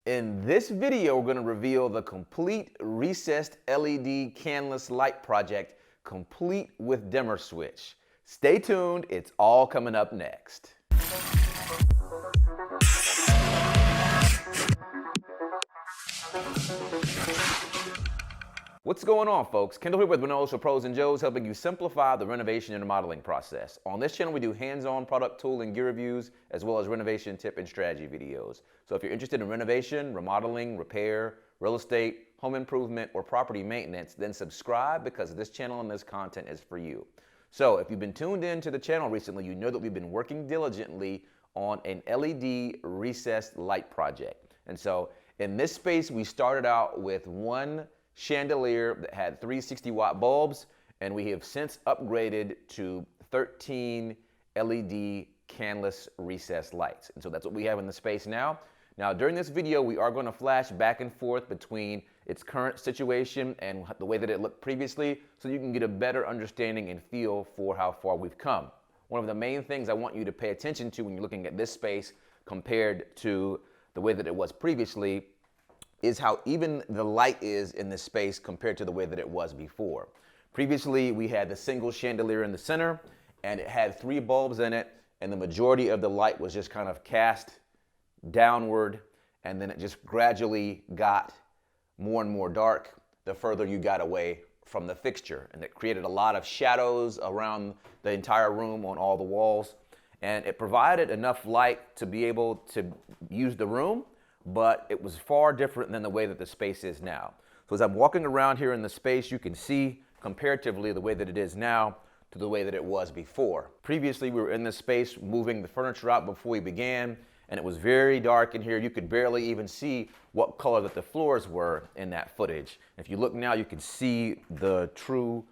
In this video, we're going to reveal the complete recessed LED canless light project, complete with dimmer switch. Stay tuned, it's all coming up next. What's going on, folks? Kendall here with Renos for Pros and Joes, helping you simplify the renovation and remodeling process. On this channel, we do hands-on product tool and gear reviews, as well as renovation tip and strategy videos. So if you're interested in renovation, remodeling, repair, real estate, home improvement, or property maintenance, then subscribe because this channel and this content is for you. So if you've been tuned in to the channel recently, you know that we've been working diligently on an LED recessed light project. And so in this space, we started out with one chandelier that had 360-watt bulbs, and we have since upgraded to 13 LED canless recessed lights. And so that's what we have in the space now. Now, during this video, we are going to flash back and forth between its current situation and the way that it looked previously, so you can get a better understanding and feel for how far we've come. One of the main things I want you to pay attention to when you're looking at this space compared to the way that it was previously is how even the light is in this space compared to the way that it was before. Previously, we had the single chandelier in the center, and it had 3 bulbs in it, and the majority of the light was just kind of cast downward, and then it just gradually got more and more dark the further you got away from the fixture. And it created a lot of shadows around the entire room on all the walls, and it provided enough light to be able to use the room, but it was far different than the way that the space is now. So as I'm walking around here in the space, you can see comparatively the way that it is now to the way that it was before. Previously, we were in this space moving the furniture out before we began, and it was very dark in here. You could barely even see what color that the floors were in that footage. If you look now, you can see the true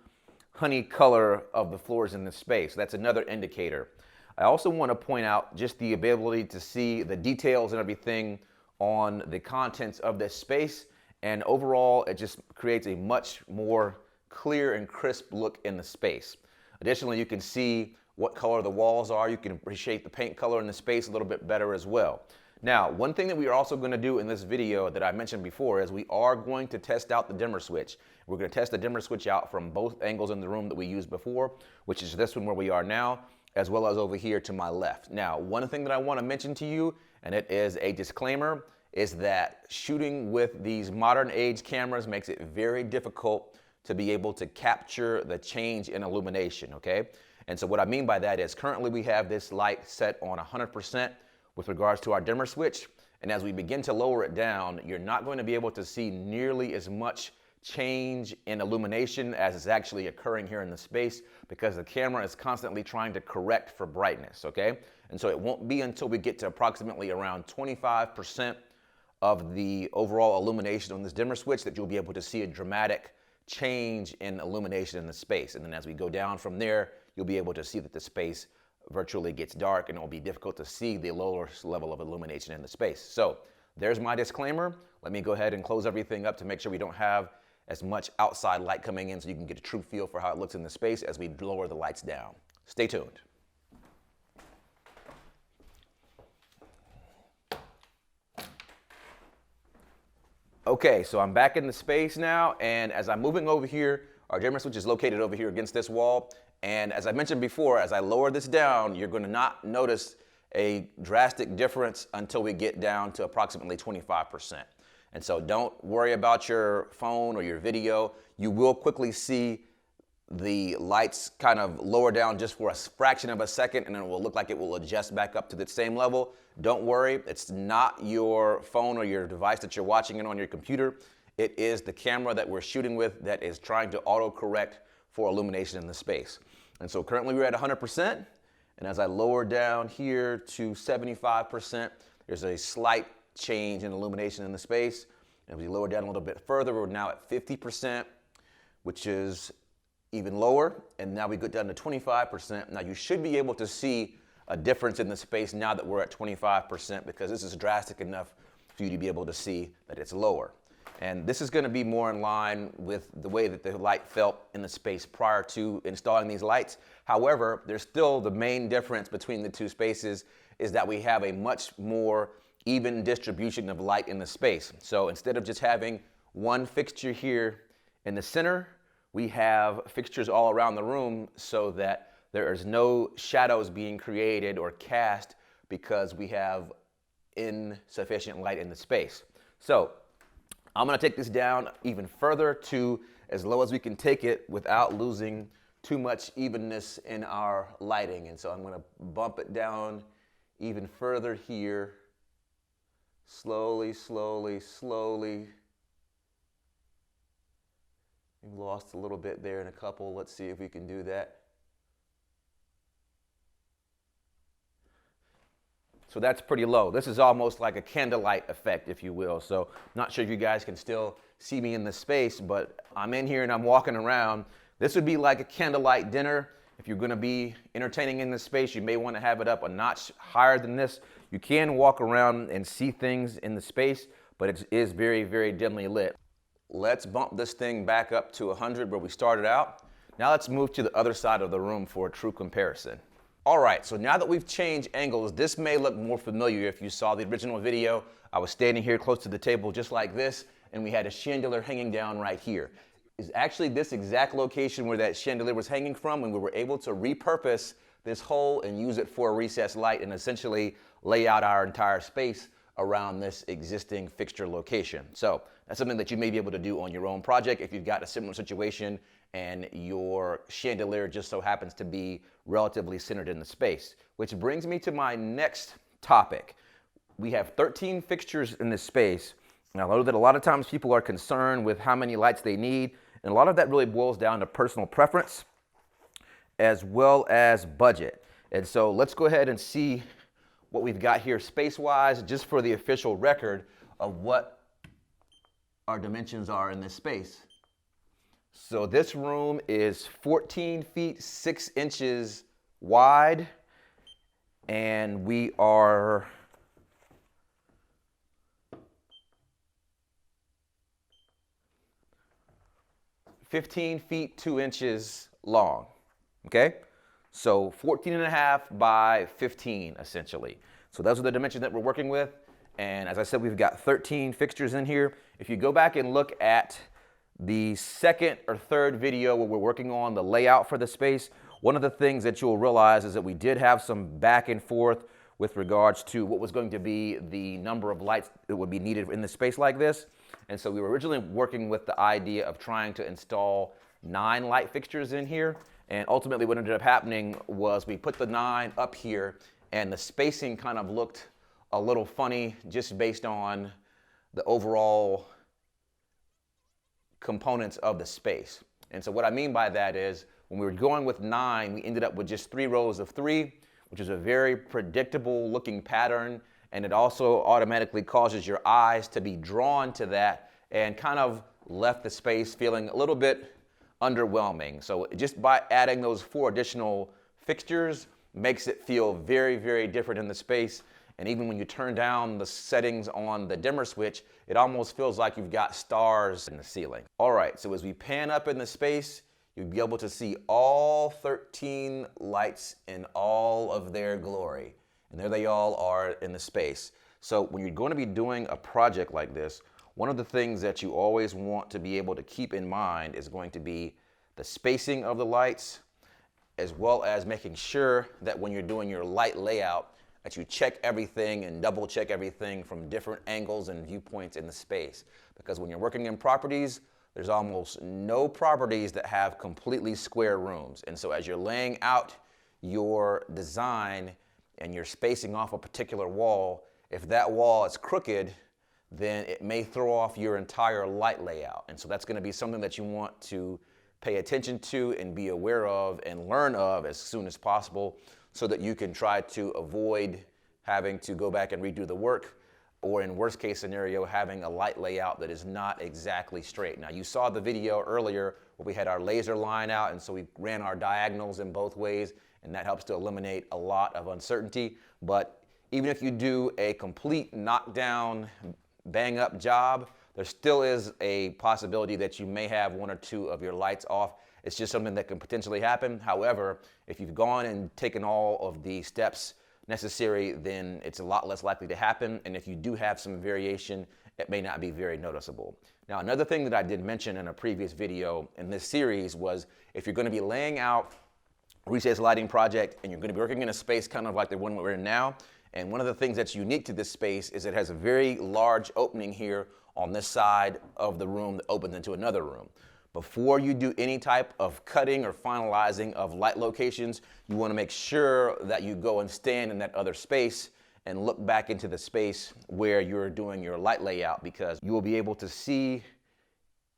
honey color of the floors in this space. That's another indicator. I also want to point out just the ability to see the details and everything on the contents of this space, and overall it just creates a much more clear and crisp look in the space. Additionally, you can see what color the walls are. You can appreciate the paint color in the space a little bit better as well. Now, one thing that we are also going to do in this video that I mentioned before is we are going to test out the dimmer switch. We're going to test the dimmer switch out from both angles in the room that we used before, which is this one where we are now, as well as over here to my left. Now, one thing that I want to mention to you, and it is a disclaimer, is that shooting with these modern age cameras makes it very difficult to be able to capture the change in illumination, okay? And so what I mean by that is currently we have this light set on 100% with regards to our dimmer switch, and as we begin to lower it down, you're not going to be able to see nearly as much change in illumination as is actually occurring here in the space because the camera is constantly trying to correct for brightness, okay? And so it won't be until we get to approximately around 25% of the overall illumination on this dimmer switch that you'll be able to see a dramatic change in illumination in the space. And then as we go down from there, you'll be able to see that the space virtually gets dark and it'll be difficult to see the lower level of illumination in the space. So there's my disclaimer. Let me go ahead and close everything up to make sure we don't have as much outside light coming in so you can get a true feel for how it looks in the space as we lower the lights down. Stay tuned. Okay, so I'm back in the space now, and as I'm moving over here, our dimmer switch is located over here against this wall, and as I mentioned before, as I lower this down, you're going to not notice a drastic difference until we get down to approximately 25%. And so don't worry about your phone or your video. You will quickly see the lights kind of lower down just for a fraction of a second, and then it will look like it will adjust back up to the same level. Don't worry, it's not your phone or your device that you're watching it on your computer. It is the camera that we're shooting with that is trying to auto-correct for illumination in the space. And so currently we're at 100%, and as I lower down here to 75%, there's a slight change in illumination in the space. And as we lower down a little bit further, we're now at 50%, which is even lower, and now we go down to 25%. Now you should be able to see a difference in the space now that we're at 25% because this is drastic enough for you to be able to see that it's lower. And this is going to be more in line with the way that the light felt in the space prior to installing these lights. However, there's still the main difference between the two spaces is that we have a much more even distribution of light in the space. So instead of just having one fixture here in the center, we have fixtures all around the room so that there is no shadows being created or cast because we have insufficient light in the space. So I'm gonna take this down even further to as low as we can take it without losing too much evenness in our lighting. And so I'm gonna bump it down even further here. Slowly, slowly, slowly. We've lost a little bit there in a couple. Let's see if we can do that. So that's pretty low. This is almost like a candlelight effect, if you will. So not sure if you guys can still see me in the space, but I'm in here and I'm walking around. This would be like a candlelight dinner. If you're gonna be entertaining in this space, you may wanna have it up a notch higher than this. You can walk around and see things in the space, but it is very, very dimly lit. Let's bump this thing back up to 100 where we started out. Now let's move to the other side of the room for a true comparison. All right, so now that we've changed angles, this may look more familiar if you saw the original video. I was standing here close to the table just like this, and we had a chandelier hanging down right here. It's actually this exact location where that chandelier was hanging from, and we were able to repurpose this hole and use it for a recessed light and essentially lay out our entire space around this existing fixture location. So that's something that you may be able to do on your own project if you've got a similar situation and your chandelier just so happens to be relatively centered in the space. Which brings me to my next topic. We have 13 fixtures in this space. And I know that a lot of times people are concerned with how many lights they need, and a lot of that really boils down to personal preference as well as budget. And so let's go ahead and see what we've got here space-wise, just for the official record of what our dimensions are in this space. So this room is 14 feet 6 inches wide, and we are 15 feet 2 inches long, okay? So 14 and a half by 15, essentially. So those are the dimensions that we're working with. And as I said, we've got 13 fixtures in here. If you go back and look at the second or third video where we're working on the layout for the space, one of the things that you'll realize is that we did have some back and forth with regards to what was going to be the number of lights that would be needed in the space like this. And so we were originally working with the idea of trying to install 9 light fixtures in here. And ultimately what ended up happening was we put the 9 up here and the spacing kind of looked a little funny just based on the overall components of the space. And so what I mean by that is when we were going with 9, we ended up with just 3 rows of 3, which is a very predictable looking pattern. And it also automatically causes your eyes to be drawn to that and kind of left the space feeling a little bit underwhelming. So just by adding those 4 additional fixtures makes it feel very, very different in the space. And even when you turn down the settings on the dimmer switch, it almost feels like you've got stars in the ceiling. All right, so as we pan up in the space, you'll be able to see all 13 lights in all of their glory. And there they all are in the space. So when you're going to be doing a project like this, one of the things that you always want to be able to keep in mind is going to be the spacing of the lights, as well as making sure that when you're doing your light layout, that you check everything and double check everything from different angles and viewpoints in the space. Because when you're working in properties, there's almost no properties that have completely square rooms. And so as you're laying out your design and you're spacing off a particular wall, if that wall is crooked, then it may throw off your entire light layout. And so that's going to be something that you want to pay attention to and be aware of and learn of as soon as possible, so that you can try to avoid having to go back and redo the work, or in worst case scenario, having a light layout that is not exactly straight. Now you saw the video earlier where we had our laser line out, and so we ran our diagonals in both ways, and that helps to eliminate a lot of uncertainty. But even if you do a complete knockdown, bang up job, there still is a possibility that you may have 1 or 2 of your lights off. It's just something that can potentially happen. However, if you've gone and taken all of the steps necessary, then it's a lot less likely to happen. And if you do have some variation, it may not be very noticeable. Now, another thing that I did mention in a previous video in this series was if you're going to be laying out a recessed lighting project and you're going to be working in a space kind of like the one we're in now, and one of the things that's unique to this space is it has a very large opening here on this side of the room that opens into another room. Before you do any type of cutting or finalizing of light locations, you want to make sure that you go and stand in that other space and look back into the space where you're doing your light layout, because you will be able to see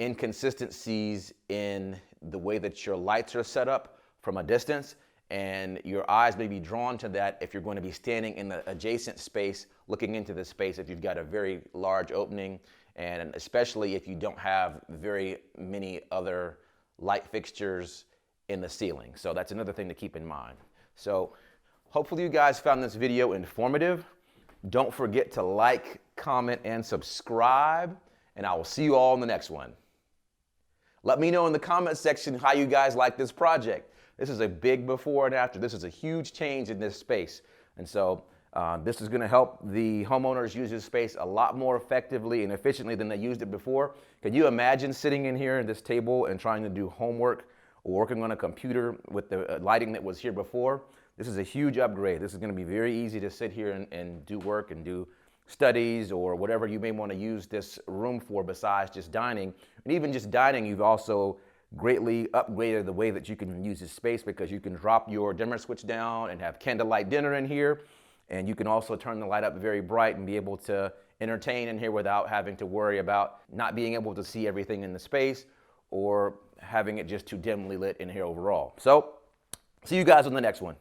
inconsistencies in the way that your lights are set up from a distance, and your eyes may be drawn to that if you're going to be standing in the adjacent space looking into the space if you've got a very large opening, and especially if you don't have very many other light fixtures in the ceiling. So that's another thing to keep in mind. So hopefully you guys found this video informative. Don't forget to like, comment, and subscribe, and I will see you all in the next one. Let me know in the comment section how you guys like this project. This is a big before and after. This is a huge change in this space. And so this is going to help the homeowners use this space a lot more effectively and efficiently than they used it before. Can you imagine sitting in here at this table and trying to do homework or working on a computer with the lighting that was here before? This is a huge upgrade. This is going to be very easy to sit here and do work and do studies or whatever you may want to use this room for besides just dining. And even just dining, you've also greatly upgraded the way that you can use this space, because you can drop your dimmer switch down and have candlelight dinner in here. And you can also turn the light up very bright and be able to entertain in here without having to worry about not being able to see everything in the space or having it just too dimly lit in here overall. So see you guys on the next one.